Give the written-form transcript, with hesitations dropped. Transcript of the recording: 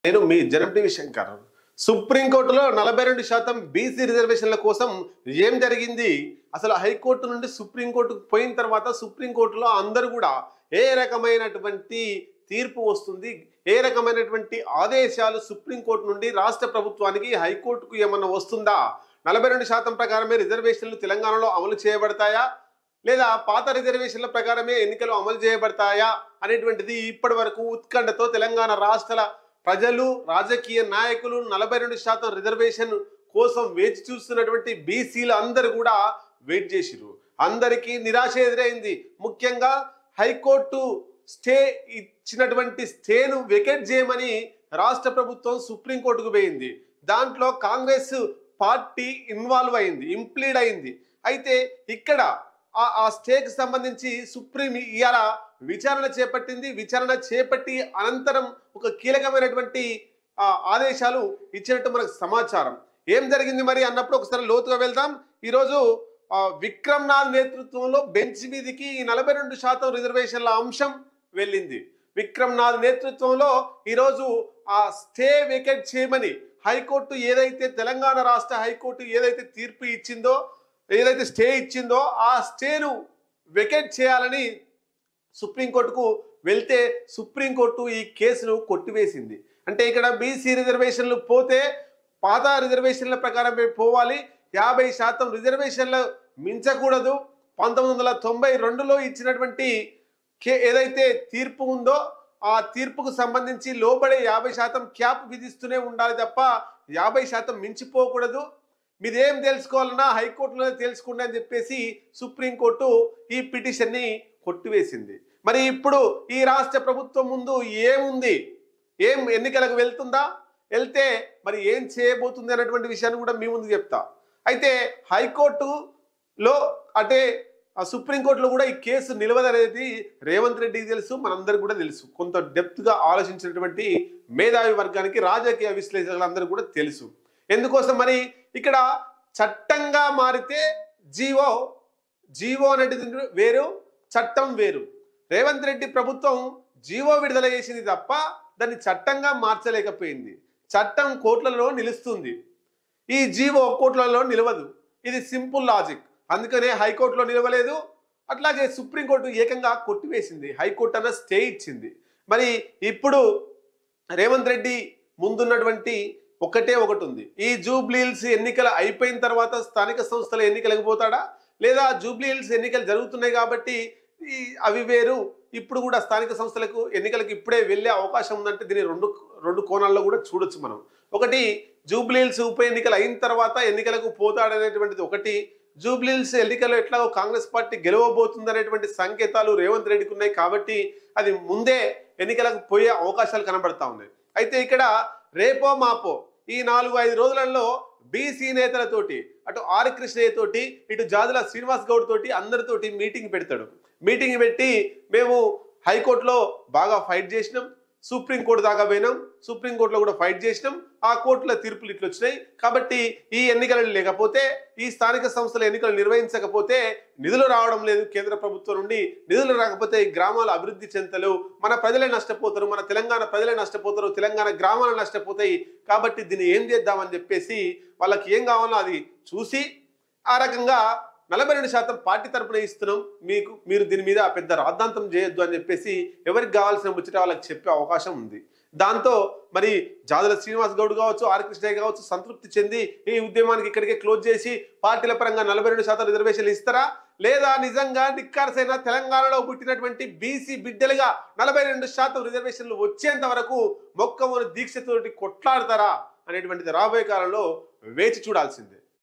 నేను మీ జనం టీవీ శంకర్. సుప్రీంకోర్టులో 42% బీసీ రిజర్వేషన్ల కోసం ఏం జరిగింది? అసలు హైకోర్టు నుండి సుప్రీంకోర్టుకు పోయిన తర్వాత సుప్రీంకోర్టులో అందరూ కూడా ఏ రకమైనటువంటి తీర్పు వస్తుంది, ఏ రకమైనటువంటి ఆదేశాలు సుప్రీంకోర్టు నుండి రాష్ట్ర ప్రభుత్వానికి హైకోర్టుకు ఏమన్నా వస్తుందా? 42% ప్రకారమే రిజర్వేషన్లు తెలంగాణలో అమలు చేయబడతాయా, లేదా పాత రిజర్వేషన్ల ప్రకారమే ఎన్నికలు అమలు చేయబడతాయా అనేటువంటిది ఇప్పటి వరకు ఉత్కంఠతో తెలంగాణ రాష్ట్రాల ప్రజలు, రాజకీయ నాయకులు 42% రిజర్వేషన్ కోసం వేచి చూస్తున్నటువంటి బీసీలు అందరూ కూడా వెయిట్ చేసిరు. అందరికీ నిరాశ ఎదురైంది. ముఖ్యంగా హైకోర్టు స్టే ఇచ్చినటువంటి స్టేను వెకెట్ చేయమని రాష్ట్ర ప్రభుత్వం సుప్రీంకోర్టుకు పోయింది. దాంట్లో కాంగ్రెస్ పార్టీ ఇన్వాల్వ్ అయింది, ఇంప్లీడ్ అయింది. అయితే ఇక్కడ ఆ స్టేకి సంబంధించి సుప్రీం ఇవాళ విచారణ చేపట్టింది. విచారణ చేపట్టి అనంతరం ఒక కీలకమైనటువంటి ఆదేశాలు ఇచ్చినట్టు మనకు సమాచారం. ఏం జరిగింది మరి అన్నప్పుడు ఒకసారి లోతుగా వెళ్దాం. ఈరోజు విక్రమ్నాథ్ నేతృత్వంలో బెంచ్ మీదికి 42% రిజర్వేషన్ల అంశం వెళ్ళింది. విక్రమ్నాథ్ నేతృత్వంలో ఈరోజు ఆ స్టే వెకెట్ చేయమని హైకోర్టు ఏదైతే తెలంగాణ రాష్ట్ర హైకోర్టు ఏదైతే తీర్పు ఇచ్చిందో, ఏదైతే స్టే ఇచ్చిందో ఆ స్టేను వెకెట్ చేయాలని సుప్రీంకోర్టుకు వెళ్తే సుప్రీంకోర్టు ఈ కేసును కొట్టివేసింది. అంటే ఇక్కడ బీసీ రిజర్వేషన్లు పోతే పాత రిజర్వేషన్ల ప్రకారం పోవాలి, 50% రిజర్వేషన్లు మించకూడదు. 1992లో ఇచ్చినటువంటి ఏదైతే తీర్పు ఉందో ఆ తీర్పుకు సంబంధించి లోబడే 50% క్యాప్ విధిస్తూనే ఉండాలి తప్ప 50% మించిపోకూడదు. మీరేం తెలుసుకోవాలన్నా హైకోర్టులో తెలుసుకోండి అని చెప్పేసి సుప్రీంకోర్టు ఈ పిటిషన్ని కొట్టివేసింది. మరి ఇప్పుడు ఈ రాష్ట్ర ప్రభుత్వం ముందు ఏముంది? ఏం ఎన్నికలకు వెళ్తుందా? వెళ్తే మరి ఏం చేయబోతుంది అన్నటువంటి విషయాన్ని కూడా మీ ముందు చెప్తా. అయితే హైకోర్టులో అంటే సుప్రీంకోర్టులో కూడా ఈ కేసు నిలవదనేది రేవంత్ రెడ్డికి తెలుసు, మనందరికి కూడా తెలుసు. కొంత డెప్త్గా ఆలోచించినటువంటి మేధావి వర్గానికి, రాజకీయ విశ్లేషకులందరూ కూడా తెలుసు. ఎందుకోసం మరి ఇక్కడ చట్టంగా మారితే జీవో అనేది వేరు, చట్టం వేరు. రేవంత్ రెడ్డి ప్రభుత్వం జీవో విడుదల చేసింది తప్ప దాన్ని చట్టంగా మార్చలేకపోయింది. చట్టం కోర్టులలో నిలుస్తుంది, ఈ జీవో కోర్టులలో నిలవదు. ఇది సింపుల్ లాజిక్. అందుకనే హైకోర్టులో నిలవలేదు, అట్లాగే సుప్రీంకోర్టు ఏకంగా కొట్టివేసింది. హైకోర్టు అన్న స్టే ఇచ్చింది. మరి ఇప్పుడు రేవంత్ రెడ్డి ముందున్నటువంటి ఒకటి ఉంది. ఈ జూబ్లీహిల్స్ ఎన్నికలు అయిపోయిన తర్వాత స్థానిక సంస్థల ఎన్నికలకు పోతాడా, లేదా జూబ్లీహిల్స్ ఎన్నికలు జరుగుతున్నాయి కాబట్టి అవి వేరు, ఇప్పుడు కూడా స్థానిక సంస్థలకు ఎన్నికలకు ఇప్పుడే వెళ్ళే అవకాశం ఉందంటే దీన్ని రెండు కోణాల్లో కూడా చూడొచ్చు మనం. ఒకటి, జూబ్లీహిల్స్ ఉప ఎన్నికలు అయిన తర్వాత ఎన్నికలకు పోతాడనేటువంటిది ఒకటి. జూబ్లీహిల్స్ ఎన్నికల్లో ఎట్లాగో కాంగ్రెస్ పార్టీ గెలవబోతుంది అనేటువంటి సంకేతాలు రేవంత్ రెడ్డికి ఉన్నాయి కాబట్టి అది ముందే ఎన్నికలకు పోయే అవకాశాలు కనబడతా ఉన్నాయి. అయితే ఇక్కడ రేపో మాపో ఈ 4-5 రోజులలో బీసీ నేతలతోటి, అటు ఆర్ కృష్ణయ్య తోటి, ఇటు జాదుల శ్రీనివాస్ గౌడ్ తోటి అందరితోటి మీటింగ్ పెడతాడు. మీటింగ్ పెట్టి మేము హైకోర్టులో బాగా ఫైట్ చేసినాం, సుప్రీంకోర్టు దాకా పోయినాం, సుప్రీంకోర్టులో కూడా ఫైట్ చేసినాం, ఆ కోర్టుల తీర్పులు ఇట్లా వచ్చినాయి కాబట్టి ఈ ఎన్నికలు లేకపోతే, ఈ స్థానిక సంస్థల ఎన్నికలు నిర్వహించకపోతే నిధులు రావడం లేదు కేంద్ర ప్రభుత్వం నుండి, నిధులు రాకపోతే ఈ గ్రామాలు అభివృద్ధి చెందలేవు, మన ప్రజలే నష్టపోతారు, మన తెలంగాణ ప్రజలే నష్టపోతారు, తెలంగాణ గ్రామాలు నష్టపోతాయి. కాబట్టి దీన్ని ఏం చేద్దామని చెప్పేసి వాళ్ళకి ఏం కావాలో అది చూసి ఆ రకంగా 42% పార్టీ తరపున ఇస్తున్నాం, మీరు దీని మీద పెద్ద రాద్ధాంతం చేయొద్దు అని చెప్పేసి ఎవరికి కావాల్సిన ముచ్చట వాళ్ళకి చెప్పే అవకాశం ఉంది. దాంతో మరి జాదుల శ్రీనివాస్ గౌడ్ కావచ్చు, ఆర్ కృష్ణయ్య కావచ్చు సంతృప్తి చెంది ఈ ఉద్యమానికి ఇక్కడికే క్లోజ్ చేసి పార్టీల పరంగా 42% రిజర్వేషన్లు ఇస్తారా, లేదా నిజంగా నిక్కార్సైన తెలంగాణలో పుట్టినటువంటి బీసీ బిడ్డలుగా 42% రిజర్వేషన్లు వచ్చేంత వరకు మొక్కమూని దీక్షతోటి కొట్లాడతారా అనేటువంటిది రాబోయే కాలంలో వేచి చూడాల్సిందే.